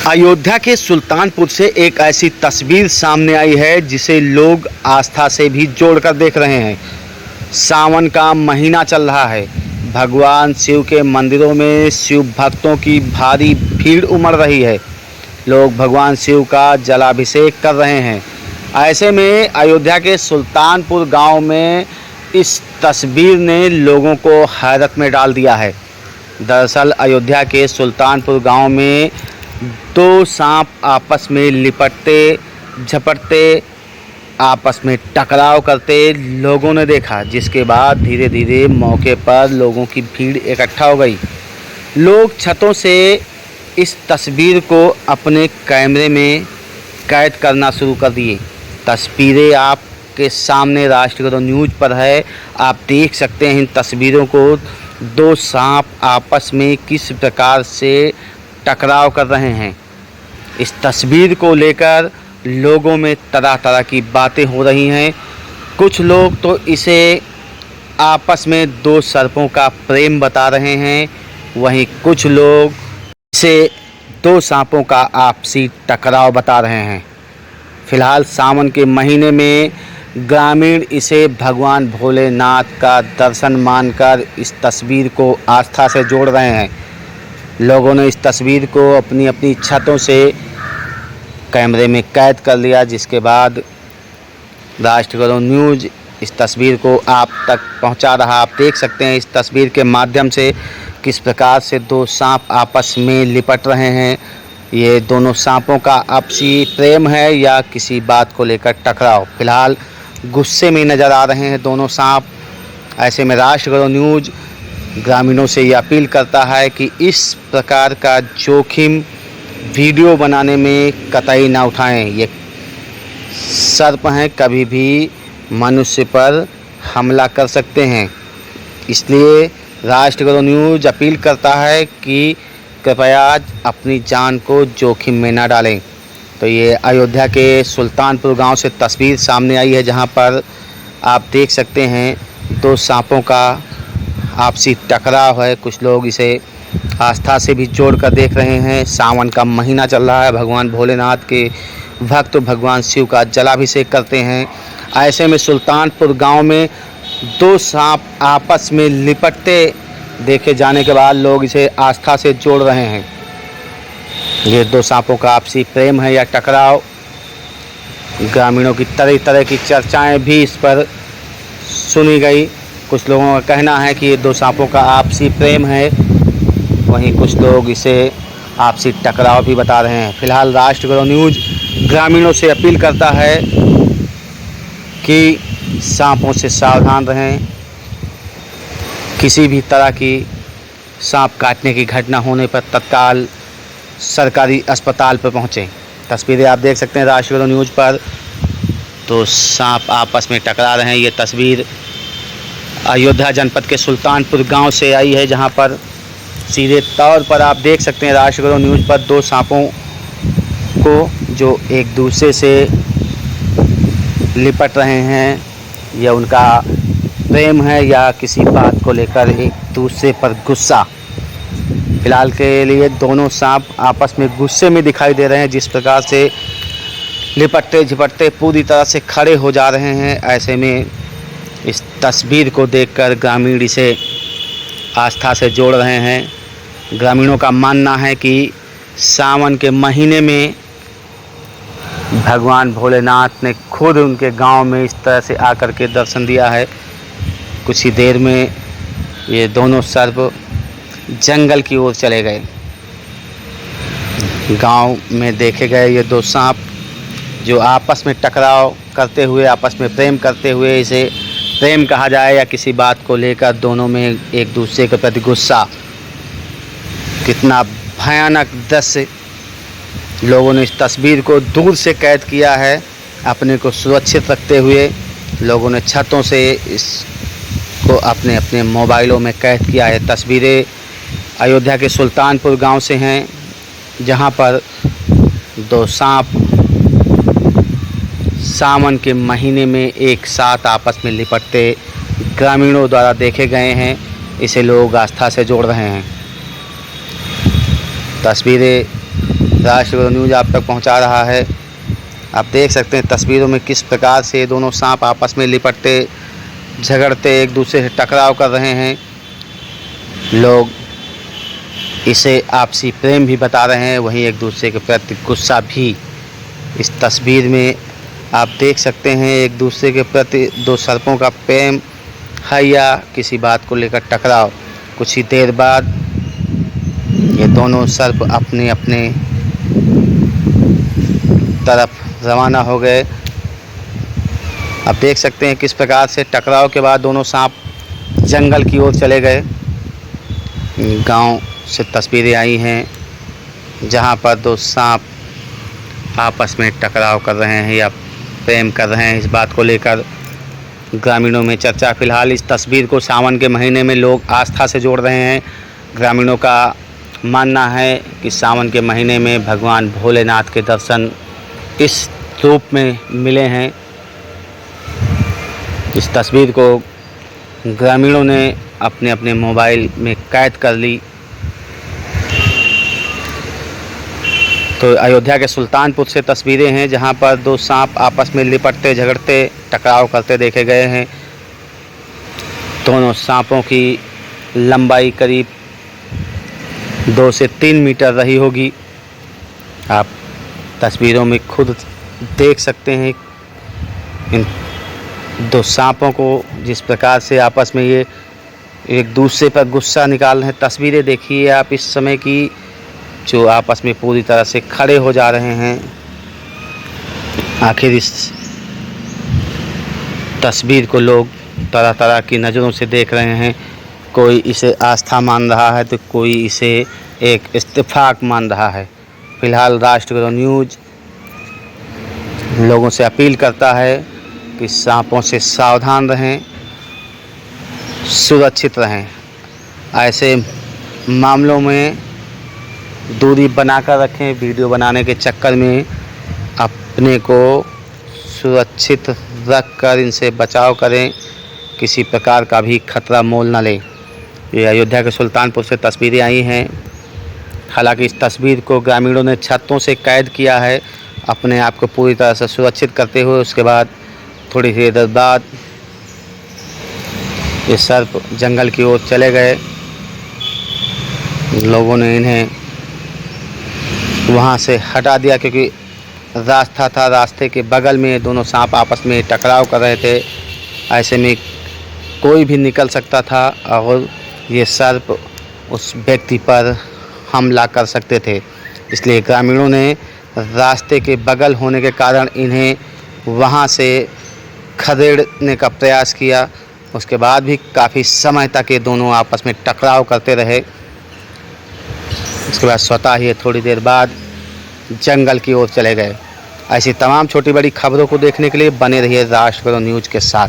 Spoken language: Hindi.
अयोध्या के सुल्तानपुर से एक ऐसी तस्वीर सामने आई है जिसे लोग आस्था से भी जोड़कर देख रहे हैं। सावन का महीना चल रहा है। भगवान शिव के मंदिरों में शिव भक्तों की भारी भीड़ उमड़ रही है। लोग भगवान शिव का जलाभिषेक कर रहे हैं। ऐसे में अयोध्या के सुल्तानपुर गांव में इस तस्वीर ने लोगों को हैरत में डाल दिया है। दरअसल अयोध्या के सुल्तानपुर गांव में दो सांप आपस में लिपटते झपटते आपस में टकराव करते लोगों ने देखा, जिसके बाद धीरे धीरे मौके पर लोगों की भीड़ इकट्ठा हो गई। लोग छतों से इस तस्वीर को अपने कैमरे में कैद करना शुरू कर दिए। तस्वीरें आपके सामने राष्ट्रगत न्यूज़ पर है। आप देख सकते हैं इन तस्वीरों को। दो सांप आपस में किस प्रकार से टकराव कर रहे हैं। इस तस्वीर को लेकर लोगों में तरह तरह की बातें हो रही हैं। कुछ लोग तो इसे आपस में दो सर्पों का प्रेम बता रहे हैं, वहीं कुछ लोग इसे दो सांपों का आपसी टकराव बता रहे हैं। फिलहाल सावन के महीने में ग्रामीण इसे भगवान भोलेनाथ का दर्शन मानकर इस तस्वीर को आस्था से जोड़ रहे हैं। लोगों ने इस तस्वीर को अपनी अपनी छतों से कैमरे में कैद कर लिया, जिसके बाद राष्ट्रगत न्यूज़ इस तस्वीर को आप तक पहुंचा रहा। आप देख सकते हैं इस तस्वीर के माध्यम से किस प्रकार से दो सांप आपस में लिपट रहे हैं। ये दोनों सांपों का आपसी प्रेम है या किसी बात को लेकर टकराव। फिलहाल गुस्से में नज़र आ रहे हैं दोनों सांप। ऐसे में राष्ट्रगत न्यूज़ ग्रामीणों से ये अपील करता है कि इस प्रकार का जोखिम वीडियो बनाने में कतई ना उठाएं। ये सर्प हैं, कभी भी मनुष्य पर हमला कर सकते हैं। इसलिए राष्ट्रगत न्यूज़ अपील करता है कि कृपया अपनी जान को जोखिम में ना डालें। तो ये अयोध्या के सुल्तानपुर गांव से तस्वीर सामने आई है, जहां पर आप देख सकते हैं दो सांपों का आपसी टकराव है। कुछ लोग इसे आस्था से भी जोड़कर देख रहे हैं। सावन का महीना चल रहा है। भगवान भोलेनाथ के भक्त भगवान शिव का जलाभिषेक करते हैं। ऐसे में सुल्तानपुर गांव में दो सांप आपस में लिपटते देखे जाने के बाद लोग इसे आस्था से जोड़ रहे हैं। ये दो सांपों का आपसी प्रेम है या टकराव। ग्रामीणों की तरह तरह की चर्चाएं भी इस पर सुनी गई। कुछ लोगों का कहना है कि ये दो सांपों का आपसी प्रेम है, वहीं कुछ लोग इसे आपसी टकराव भी बता रहे हैं। फिलहाल राष्ट्रगत न्यूज़ ग्रामीणों से अपील करता है कि सांपों से सावधान रहें। किसी भी तरह की सांप काटने की घटना होने पर तत्काल सरकारी अस्पताल पर पहुँचें। तस्वीरें आप देख सकते हैं राष्ट्रगत न्यूज़ पर। तो सांप आपस में टकरा रहे हैं। ये तस्वीर अयोध्या जनपद के सुल्तानपुर गांव से आई है, जहां पर सीधे तौर पर आप देख सकते हैं राष्ट्रगत न्यूज़ पर दो सांपों को जो एक दूसरे से लिपट रहे हैं। यह उनका प्रेम है या किसी बात को लेकर एक दूसरे पर गुस्सा। फिलहाल के लिए दोनों सांप आपस में गुस्से में दिखाई दे रहे हैं। जिस प्रकार से लिपटते झपटते पूरी तरह से खड़े हो जा रहे हैं। ऐसे में इस तस्वीर को देखकर ग्रामीण इसे आस्था से जोड़ रहे हैं। ग्रामीणों का मानना है कि सावन के महीने में भगवान भोलेनाथ ने खुद उनके गांव में इस तरह से आकर के दर्शन दिया है। कुछ ही देर में ये दोनों सर्प जंगल की ओर चले गए। गांव में देखे गए ये दो सांप जो आपस में टकराव करते हुए आपस में प्रेम करते हुए, इसे प्रेम कहा जाए या किसी बात को लेकर दोनों में एक दूसरे के प्रति गुस्सा। कितना भयानक दृश्य। लोगों ने इस तस्वीर को दूर से कैद किया है। अपने को सुरक्षित रखते हुए लोगों ने छतों से इसको अपने अपने मोबाइलों में कैद किया है। तस्वीरें अयोध्या के सुल्तानपुर गांव से हैं, जहां पर दो सांप सावन के महीने में एक साथ आपस में लिपटते ग्रामीणों द्वारा देखे गए हैं। इसे लोग आस्था से जोड़ रहे हैं। तस्वीरें राष्ट्र न्यूज़ आप तक पहुंचा रहा है। आप देख सकते हैं तस्वीरों में किस प्रकार से दोनों सांप आपस में लिपटते झगड़ते एक दूसरे से टकराव कर रहे हैं। लोग इसे आपसी प्रेम भी बता रहे हैं, वहीं एक दूसरे के प्रति गुस्सा भी। इस तस्वीर में आप देख सकते हैं एक दूसरे के प्रति दो सर्पों का प्रेम है या किसी बात को लेकर टकराव। कुछ ही देर बाद ये दोनों सर्प अपने अपने तरफ रवाना हो गए। आप देख सकते हैं किस प्रकार से टकराव के बाद दोनों सांप जंगल की ओर चले गए। गांव से तस्वीरें आई हैं जहां पर दो सांप आपस में टकराव कर रहे हैं या प्रेम कर रहे हैं, इस बात को लेकर ग्रामीणों में चर्चा। फिलहाल इस तस्वीर को सावन के महीने में लोग आस्था से जोड़ रहे हैं। ग्रामीणों का मानना है कि सावन के महीने में भगवान भोलेनाथ के दर्शन इस रूप में मिले हैं। इस तस्वीर को ग्रामीणों ने अपने अपने मोबाइल में कैद कर ली। तो अयोध्या के सुल्तानपुर से तस्वीरें हैं जहां पर दो सांप आपस में लिपटते झगड़ते टकराव करते देखे गए हैं। दोनों सांपों की लंबाई करीब 2 से 3 मीटर रही होगी। आप तस्वीरों में खुद देख सकते हैं इन दो सांपों को, जिस प्रकार से आपस में ये एक दूसरे पर गुस्सा निकाल रहे हैं। तस्वीरें देखिए आप इस समय की, जो आपस में पूरी तरह से खड़े हो जा रहे हैं। आखिर इस तस्वीर को लोग तरह तरह की नज़रों से देख रहे हैं। कोई इसे आस्था मान रहा है तो कोई इसे एक इत्तेफाक मान रहा है। फिलहाल राष्ट्र न्यूज़ लोगों से अपील करता है कि सांपों से सावधान रहें, सुरक्षित रहें। ऐसे मामलों में दूरी बनाकर रखें। वीडियो बनाने के चक्कर में अपने को सुरक्षित रखकर इनसे बचाव करें, किसी प्रकार का भी खतरा मोल न लें। ये अयोध्या के सुल्तानपुर से तस्वीरें आई हैं। हालांकि इस तस्वीर को ग्रामीणों ने छतों से कैद किया है अपने आप को पूरी तरह से सुरक्षित करते हुए। उसके बाद थोड़ी ही देर बाद ये सर्प जंगल की ओर चले गए। लोगों ने इन्हें वहाँ से हटा दिया क्योंकि रास्ता था, रास्ते के बगल में दोनों सांप आपस में टकराव कर रहे थे। ऐसे में कोई भी निकल सकता था और ये सर्प उस व्यक्ति पर हमला कर सकते थे। इसलिए ग्रामीणों ने रास्ते के बगल होने के कारण इन्हें वहाँ से खदेड़ने का प्रयास किया। उसके बाद भी काफ़ी समय तक ये दोनों आपस में टकराव करते रहे। उसके बाद स्वतः ही थोड़ी देर बाद जंगल की ओर चले गए। ऐसी तमाम छोटी बड़ी खबरों को देखने के लिए बने रहिए राष्ट्र न्यूज़ के साथ।